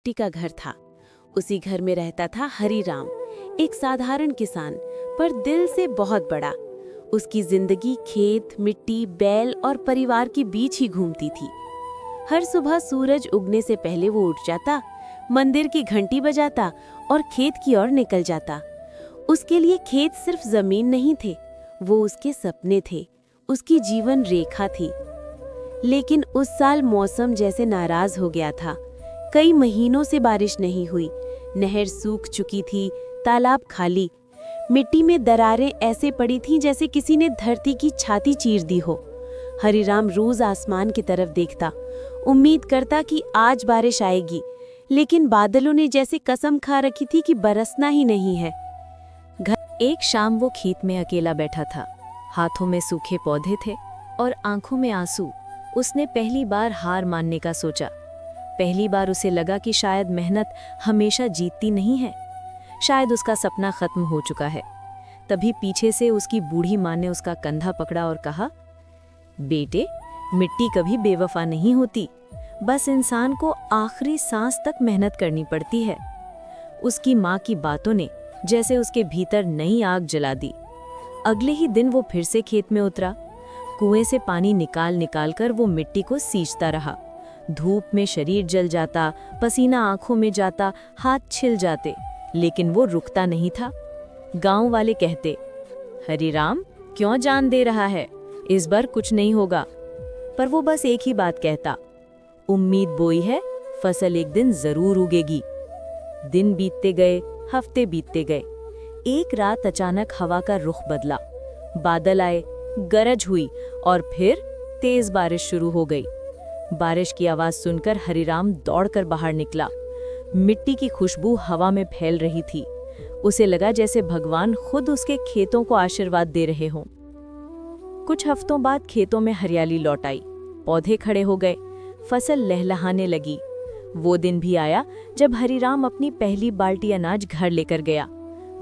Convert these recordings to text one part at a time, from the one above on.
मिट्टी का घर था। उसी घर में रहता था हरीराम, एक साधारण किसान, पर दिल से बहुत बड़ा। उसकी जिंदगी खेत, मिट्टी, बैल और परिवार के बीच ही घूमती थी। हर सुबह सूरज उगने से पहले वो उठ जाता, मंदिर की घंटी बजाता और खेत की ओर निकल जाता। उसके लिए खेत सिर्फ जमीन नहीं थे, वो उसके सपने थे, उसकी जीवन रेखा थी। लेकिन उस साल मौसम जैसे नाराज हो गया था। कई महीनों से बारिश नहीं हुई, नहर सूख चुकी थी, तालाब खाली, मिट्टी में दरारें ऐसे पड़ी थीं जैसे किसी ने धरती की छाती चीर दी हो। हरीराम रोज आसमान की तरफ देखता, उम्मीद करता कि आज बारिश आएगी, लेकिन बादलों ने जैसे कसम खा रखी थी कि बरसना ही नहीं है। एक शाम वो खेत में अकेला बैठा था, हाथों में सूखे पौधे थे और आंखों में आंसू। उसने पहली बार हार मानने का सोचा। पहली बार उसे लगा कि शायद मेहनत हमेशा जीतती नहीं है, शायद उसका सपना खत्म हो चुका है। तभी पीछे से उसकी बूढ़ी माँ ने उसका कंधा पकड़ा और कहा, बेटे, मिट्टी कभी बेवफा नहीं होती, बस इंसान को आखिरी सांस तक मेहनत करनी पड़ती है। उसकी माँ की बातों ने जैसे उसके भीतर नई आग जला दी। अगले ही दिन वो फिर से खेत में उतरा। कुएं से पानी निकाल निकाल कर वो मिट्टी को सींचता रहा। धूप में शरीर जल जाता, पसीना आंखों में जाता, हाथ छिल जाते, लेकिन वो रुकता नहीं था। गांव वाले कहते, हरीराम क्यों जान दे रहा है, इस बार कुछ नहीं होगा। पर वो बस एक ही बात कहता, उम्मीद बोई है, फसल एक दिन जरूर उगेगी। दिन बीतते गए, हफ्ते बीतते गए। एक रात अचानक हवा का रुख बदला, बादल आए, गरज हुई और फिर तेज बारिश शुरू हो गई। बारिश की आवाज सुनकर हरीराम दौड़कर बाहर निकला। मिट्टी की खुशबू हवा में फैल रही थी। उसे लगा जैसे भगवान खुद उसके खेतों को आशीर्वाद दे रहे हों। कुछ हफ्तों बाद खेतों में हरियाली लौट आई, पौधे खड़े हो गए, फसल लहलहाने लगी। वो दिन भी आया जब हरीराम अपनी पहली बाल्टी अनाज घर लेकर गया।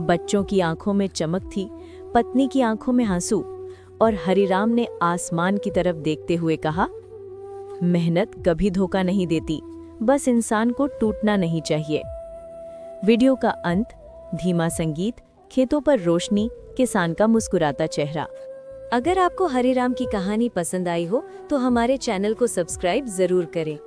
बच्चों की आंखों में चमक थी, पत्नी की आंखों में आंसू, और हरीराम ने आसमान की तरफ देखते हुए कहा, मेहनत कभी धोखा नहीं देती, बस इंसान को टूटना नहीं चाहिए। वीडियो का अंत, धीमा संगीत, खेतों पर रोशनी, किसान का मुस्कुराता चेहरा। अगर आपको हरीराम की कहानी पसंद आई हो तो हमारे चैनल को सब्सक्राइब जरूर करें।